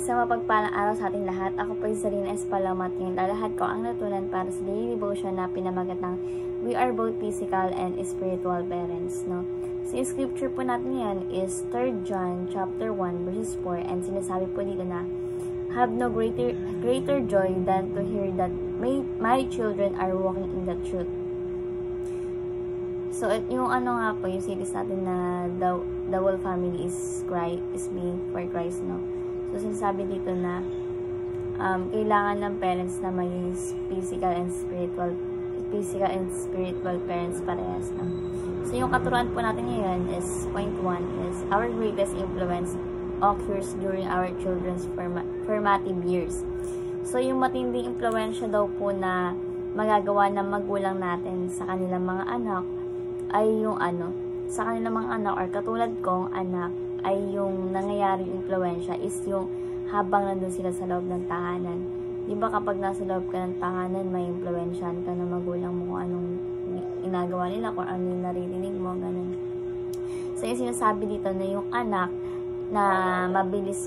Isang mapagpalang araw sa ating lahat. Ako po si Sarina Espalamat. Ngayon lalahat ko ang natutunan para sa daily devotion na pinamagat ng We are both physical and spiritual parents. No? So yung scripture po natin ngayon is 3 John chapter 1 verses 4 and sinasabi po dito na have no greater joy than to hear that my children are walking in the truth. So yung ano nga po, yung series natin na the whole family is being for Christ, no? So sinasabi dito na kailangan ng parents na may physical and spiritual parents parehas, no? So yung katuruan po natin ngayon is point 1 is our greatest influence occurs during our children's formative years. So yung matinding impluwensya daw po na magagawa ng magulang natin sa kanilang mga anak ay yung sa kanilang mga anak or katulad kong anak ay yung nangyayaring impluwensya is yung habang nandun sila sa loob ng tahanan. Di ba kapag nasa loob ka ng tahanan, may impluwensyahan ka ng magulang mo kung anong ginagawa nila, kung ano yung naririnig mo, ganun. So yung sinasabi dito na yung anak na mabilis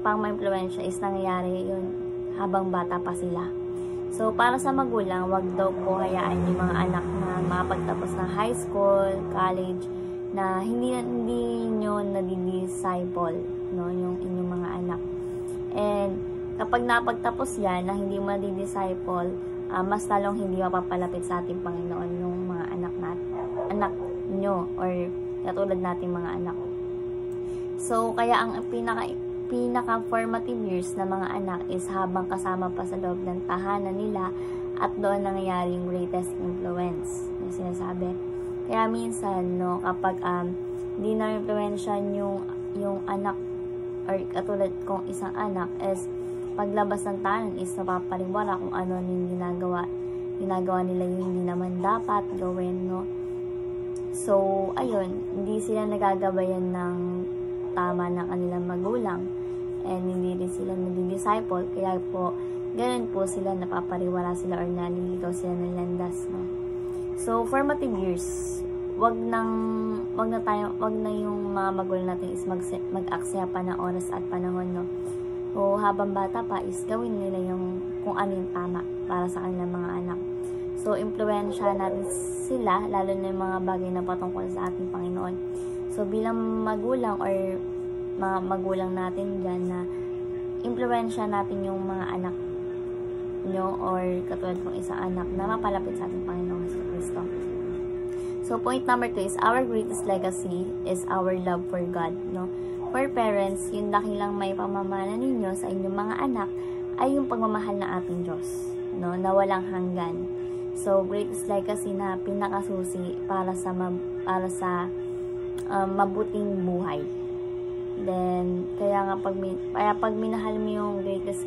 pang ma-impluwensya is nangyayari yun habang bata pa sila. So, para sa magulang, wag daw po hayaan yung mga anak na makapagtapos ng high school, college, na hindi nyo nadidisciple, no, yung inyong mga anak. And, kapag napagtapos yan, na hindi mo nadidisciple, mas talong hindi mapapalapit sa ating Panginoon yung mga anak nyo, or katulad nating mga anak. So, kaya ang pinaka-formative years ng mga anak is habang kasama pa sa loob ng tahanan nila at doon nangyayari yung greatest influence yung sinasabi. Kaya minsan, no, kapag hindi na influensyan yung anak or katulad kong isang anak is paglabas ng tahanan is napapariwara kung ano yung ginagawa nila yung hindi naman dapat gawin, no. So, ayun, hindi sila nagagabayan ng tama ng kanilang magulang and hindi rin sila nadi-disciple, kaya po ganun po sila, napapariwala sila or naliligaw sila ng landas, no? So formative years, wag na yung mga magulang natin is mag-aksaya pa ng oras at panahon, no? O habang bata pa is gawin nila yung kung ano yung tama para sa kanilang mga anak. So impluwensya natin sila, lalo na yung mga bagay na patungkol sa ating Panginoon. So, bilang magulang or mga magulang natin dyan na impluwensya natin yung mga anak nyo or katulad kong isang anak na mapalapit sa ating Panginoon sa Kristo. So, point number 2 is our greatest legacy is our love for God, no? For parents, yung dakilang may pamamana ninyo sa inyong mga anak ay yung pagmamahal ng ating Diyos, no? Na walang hanggan. So, greatest legacy na pinakasusi para sa mabuting buhay. Then, kaya pag minahal mo yung greatest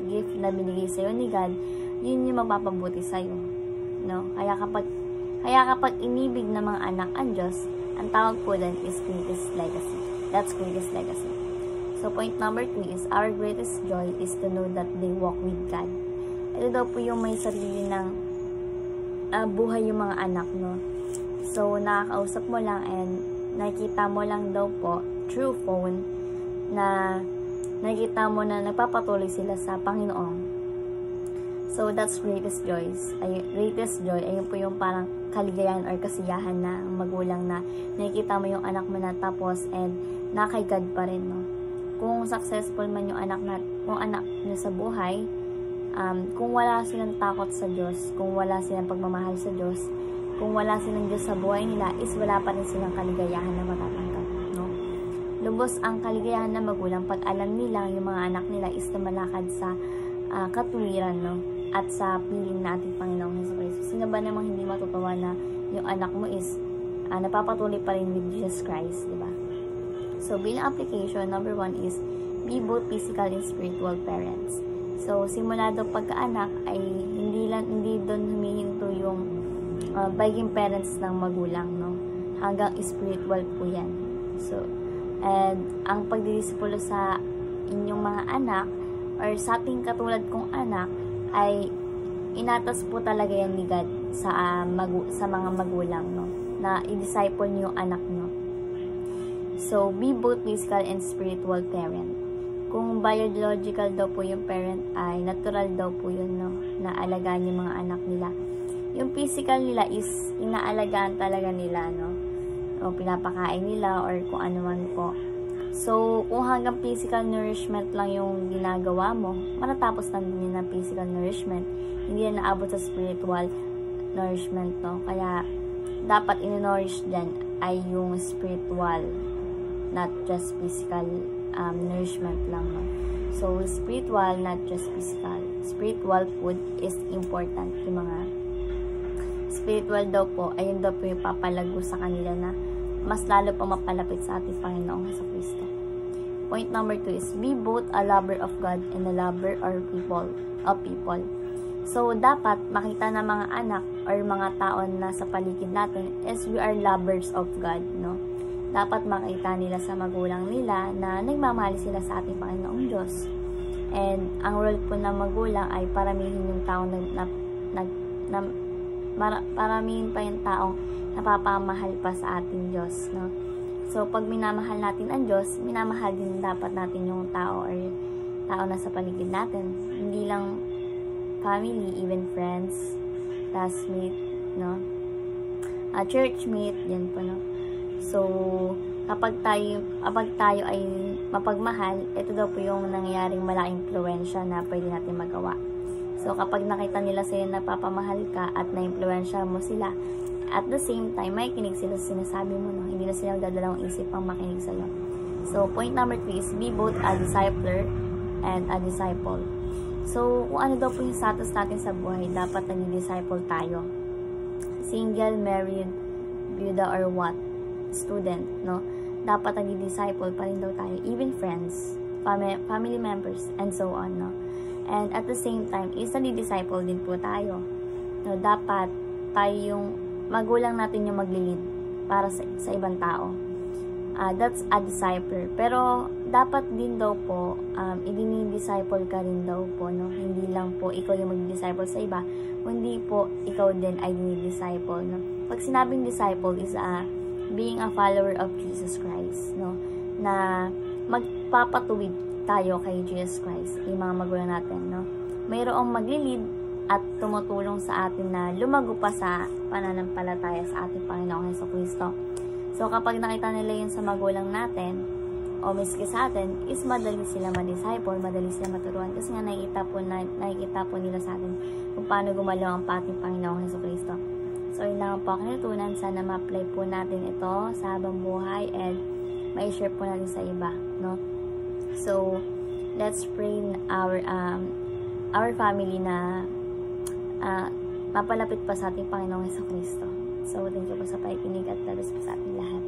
gift na binigay sa'yo ni God, yun yung mapapabuti sa'yo, no? Kaya kapag inibig ng mga anak ang Diyos, ang tawag po din is greatest legacy. That's greatest legacy. So, point number 3 is our greatest joy is to know that they walk with God. Ito daw po yung may sarili ng buhay yung mga anak, no? So, nakakausap mo lang and nakikita mo lang daw po through phone na nakikita mo na nagpapatuloy sila sa Panginoon. So that's greatest joy. Ayun po yung parang kaligayahan or kasiyahan na magulang na nakikita mo yung anak mo na tapos and nakay God pa rin, no? Kung successful man yung anak nyo sa buhay, kung wala silang takot sa Diyos, kung wala silang pagmamahal sa Diyos, kung wala silang Diyos sa buhay nila, is wala pa rin silang kaligayahan na matatanggap, no? Lubos ang kaligayahan ng magulang pag alam nila yung mga anak nila is tumalakad sa katuwiran, no? At sa piling na ating Panginoong Jesucristo. Sino ba namang hindi matutuwa na yung anak mo is napapatuloy pa rin with Jesus Christ, di ba? So, bilang application, number 1 is be both physical and spiritual parents. So, simula daw pagkaanak ay hindi doon humihinto yung pagiging parents ng magulang, no? Hanggang spiritual po yan. So, and ang pagdidisipulo sa inyong mga anak or sa ating katulad kong anak ay inatas po talaga yan ni God sa mga magulang, no? Na i-disciple niyo yung anak nyo. So, be both physical and spiritual parent. kung biological daw po yung parent ay natural daw po yun, no, na alagaan yung mga anak nila. Yung physical nila is inaalagaan talaga nila, no, o pinapakain nila or kung ano man po. So, kung hanggang physical nourishment lang yung ginagawa mo, matatapos lang din yun ng physical nourishment. Hindi na naabot sa spiritual nourishment, no. Kaya, dapat in-nourish dyan ay yung spiritual, not just physical nourishment lang, no. So, spiritual, not just physical. Spiritual food is important. Yung mga spiritual daw po, ayun daw po yung papalago sa kanila na mas lalo pa mapalapit sa ating Panginoong Jesucristo. Point number 2 is, be both a lover of God and a lover of people. So, dapat makita ng mga anak or mga tao na sa paligid natin is we are lovers of God, no? Dapat makita nila sa magulang nila na nagmamahal sila sa ating Panginoong Diyos. And, ang role po ng magulang ay paramihin yung taong paramihin pa yung taong napapamahal pa sa ating Diyos, no? So, pag minamahal natin ang Diyos, minamahal din dapat natin yung tao or tao na sa paligid natin. Hindi lang family, even friends, classmate, no? Churchmate, yan po, no? So, kapag tayo ay mapagmahal, ito daw po yung nangyayaring malaking influensya na pwede natin magawa. So, kapag nakita nila sa'yo na papamahal ka at na-influensya mo sila, at the same time, may kinig sila sa sinasabi mo, no? Hindi na sila dadalawang isip pang makinig sa'yo. So, point number 3 is, be both a discipler and a disciple. So, kung ano daw po yung status natin sa buhay, dapat naging disciple tayo. Single, married, byuda, or what? Student, no? Dapat naging disciple pa rin daw tayo. Even friends, family members, and so on, no? And at the same time, is nagdi-disciple din po tayo. No, dapat tayo yung magulang natin yung maglilid para sa ibang tao. That's a disciple. Pero, dapat din daw po, i-disciple ka rin daw po, no? Hindi lang po ikaw yung mag-disciple sa iba, kundi po, ikaw din ay disciple, no? Pag sinabing disciple is being a follower of Jesus Christ, no? Na magpapatuwid tayo kay Jesus Christ, yung mga magulang natin, no? Mayroong maglilid at tumutulong sa atin na lumago pa sa pananampalataya sa ating Panginoong Jesucristo. So, kapag nakita nila yun sa magulang natin, o miski sa atin, is madali sila ma-disciple, madali sila maturuan. Kasi nga nakikita po nila sa atin kung paano gumalaw ang ating Panginoong Jesucristo. So, yun lang po ang kinutunan. Sana ma-apply po natin ito sa habang buhay and ma-share po natin sa iba, no? So, let's pray our family na mapalapit pa sa ating Panginoong Jesucristo. So, thank you po sa pakikinig at labas po sa ating lahat.